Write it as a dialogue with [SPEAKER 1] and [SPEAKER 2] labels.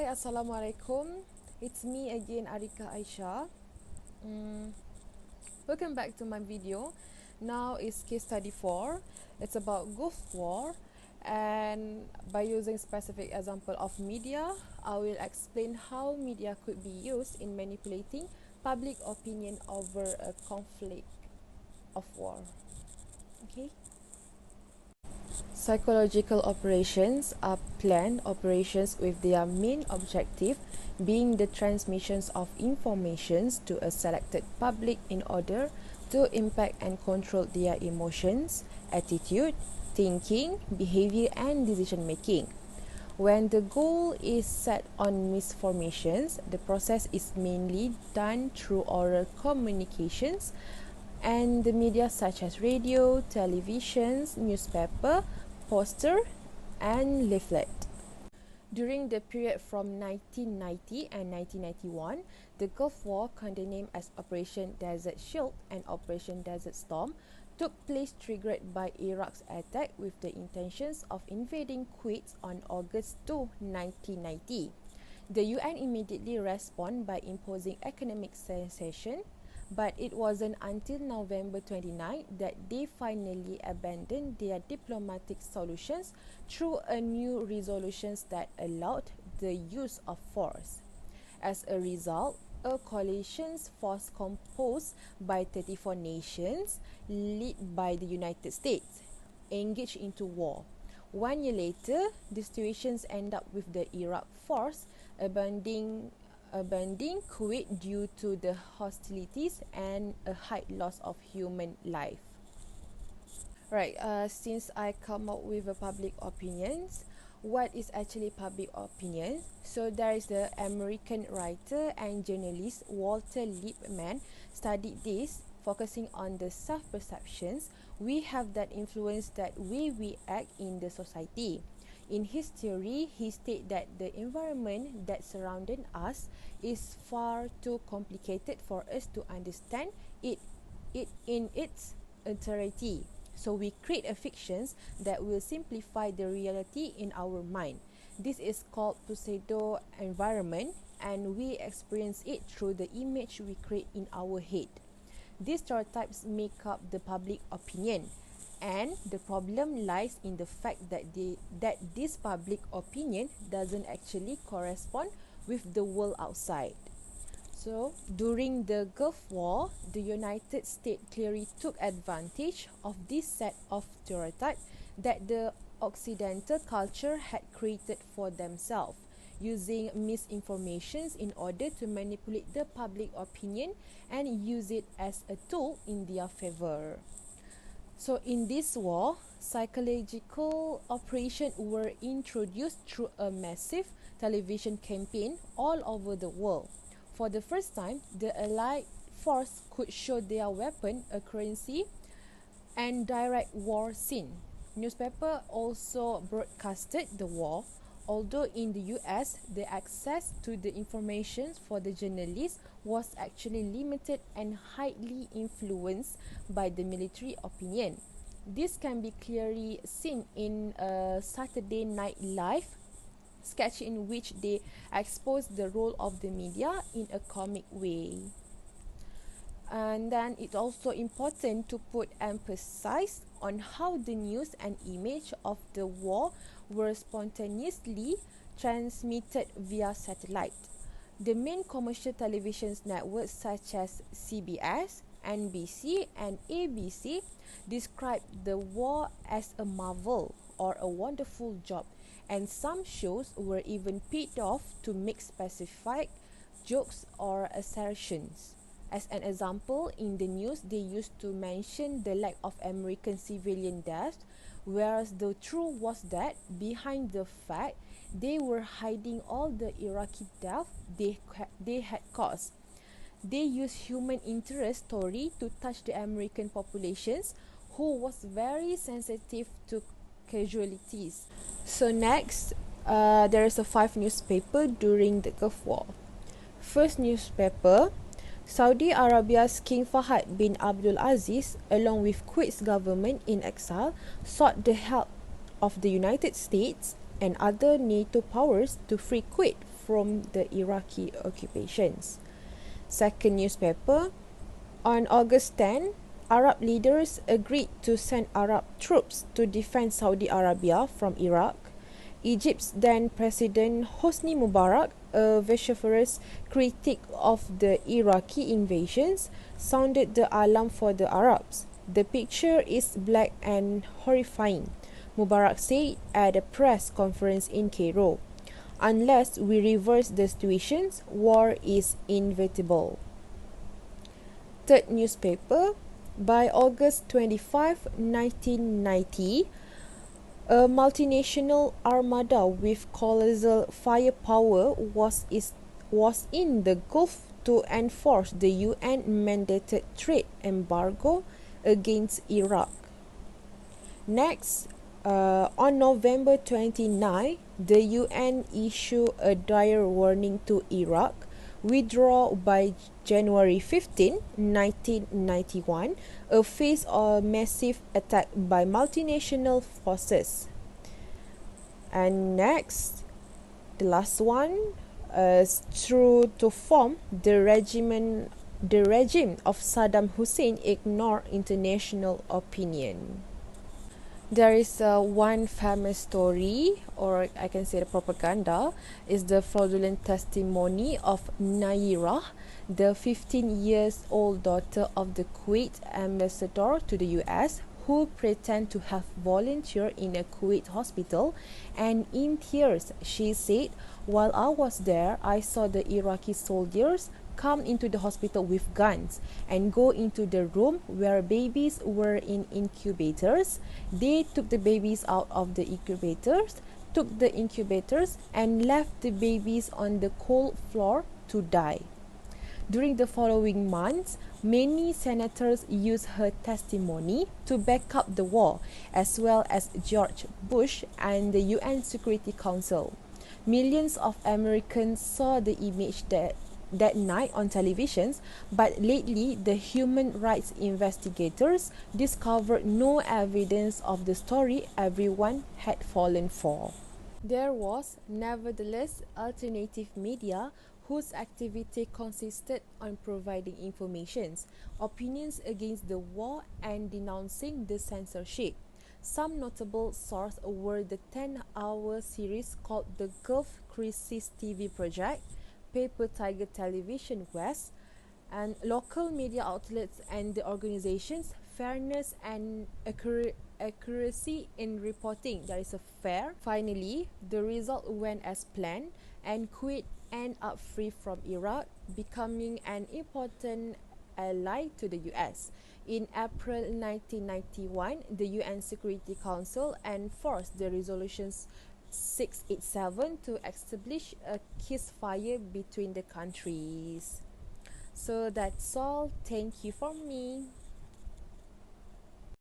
[SPEAKER 1] Assalamualaikum. It's me again, Arika Aisyah. Welcome back to my video. Now is case study 4. It's about Gulf War, and by using specific example of media, I will explain how media could be used in manipulating public opinion over a conflict of war. Okay. Psychological operations are planned operations with their main objective being the transmissions of informations to a selected public in order to impact and control their emotions, attitude, thinking, behavior and decision making. When the goal is set on misformations, the process is mainly done through oral communications and the media such as radio, televisions, newspaper, poster and leaflet. During the period from 1990 and 1991, the Gulf War, codenamed as Operation Desert Shield and Operation Desert Storm, took place triggered by Iraq's attack with the intentions of invading Kuwait on August 2, 1990. The UN immediately responded by imposing economic sanctions, but it wasn't until November 29 that they finally abandoned their diplomatic solutions through a new resolutions that allowed the use of force. As a result, a coalition force composed by 34 nations, led by the United States, engaged into war. 1 year later, the situations end up with the Iraq force abandoning Kuwait due to the hostilities and a high loss of human life. Right, since I come up with a public opinions, what is actually public opinion? So there is the American writer and journalist Walter Lippmann studied this, focusing on the self-perceptions we have that influence that way we act in the society. In his theory, he stated that the environment that surrounded us is far too complicated for us to understand it in its entirety. So we create a fictions that will simplify the reality in our mind. This is called pseudo environment, and we experience it through the image we create in our head. These stereotypes make up the public opinion, and the problem lies in the fact that this public opinion doesn't actually correspond with the world outside. So, during the Gulf War, the United States clearly took advantage of this set of stereotypes that the Occidental culture had created for themselves, using misinformations in order to manipulate the public opinion and use it as a tool in their favor. So in this war, psychological operations were introduced through a massive television campaign all over the world. For the first time, the Allied force could show their weapon accuracy and direct war scene. Newspaper also broadcasted the war, although in the US, the access to the information for the journalists was actually limited and highly influenced by the military opinion. This can be clearly seen in Saturday Night Live sketch in which they expose the role of the media in a comic way. And then it's also important to put emphasis on how the news and image of the war were spontaneously transmitted via satellite. The main commercial television networks such as CBS, NBC and ABC described the war as a marvel or a wonderful job, and some shows were even paid off to make specific jokes or assertions. As an example, in the news, they used to mention the lack of American civilian deaths, whereas the truth was that behind the fact, they were hiding all the Iraqi deaths they had caused. They used human interest story to touch the American populations, who was very sensitive to casualties. So next, there is a 5 newspaper during the Gulf War. First newspaper, Saudi Arabia's King Fahd bin Abdul Aziz, along with Kuwait's government in exile, sought the help of the United States and other NATO powers to free Kuwait from the Iraqi occupations. Second newspaper, on August 10, Arab leaders agreed to send Arab troops to defend Saudi Arabia from Iraq. Egypt's then President Hosni Mubarak, a vociferous critic of the Iraqi invasions, sounded the alarm for the Arabs. The picture is black and horrifying, Mubarak said at a press conference in Cairo. Unless we reverse the situations, war is inevitable. Third newspaper, by August 25, 1990, a multinational armada with colossal firepower was in the Gulf to enforce the UN-mandated trade embargo against Iraq. Next, on November 29, the UN issued a dire warning to Iraq: withdraw by January 15, 1991, a phase of massive attack by multinational forces. And next, the last one, through to form the regime of Saddam Hussein ignored international opinion. There is one famous story, or I can say the propaganda, is the fraudulent testimony of Nairah, the 15 years old daughter of the Kuwait ambassador to the US, who pretend to have volunteered in a Kuwait hospital, and in tears she said, "While I was there, I saw the Iraqi soldiers come into the hospital with guns and go into the room where babies were in incubators. They took the babies out of the incubators, and left the babies on the cold floor to die." During the following months, many senators used her testimony to back up the war, as well as George Bush and the UN Security Council. Millions of Americans saw the image that night on televisions, but lately the human rights investigators discovered no evidence of the story everyone had fallen for. There was, nevertheless, alternative media whose activity consisted on providing informations, opinions against the war, and denouncing the censorship. Some notable sources were the 10-hour series called the Gulf Crisis TV Project, Paper Tiger Television West, and local media outlets and the organizations Fairness and Accuracy in Reporting. There is a FAIR. Finally, the result went as planned, and Kuwait ended up free from Iraq, becoming an important ally to the US. In April 1991, the UN Security Council enforced the resolutions 687 to establish a ceasefire between the countries. So that's all. Thank you for me.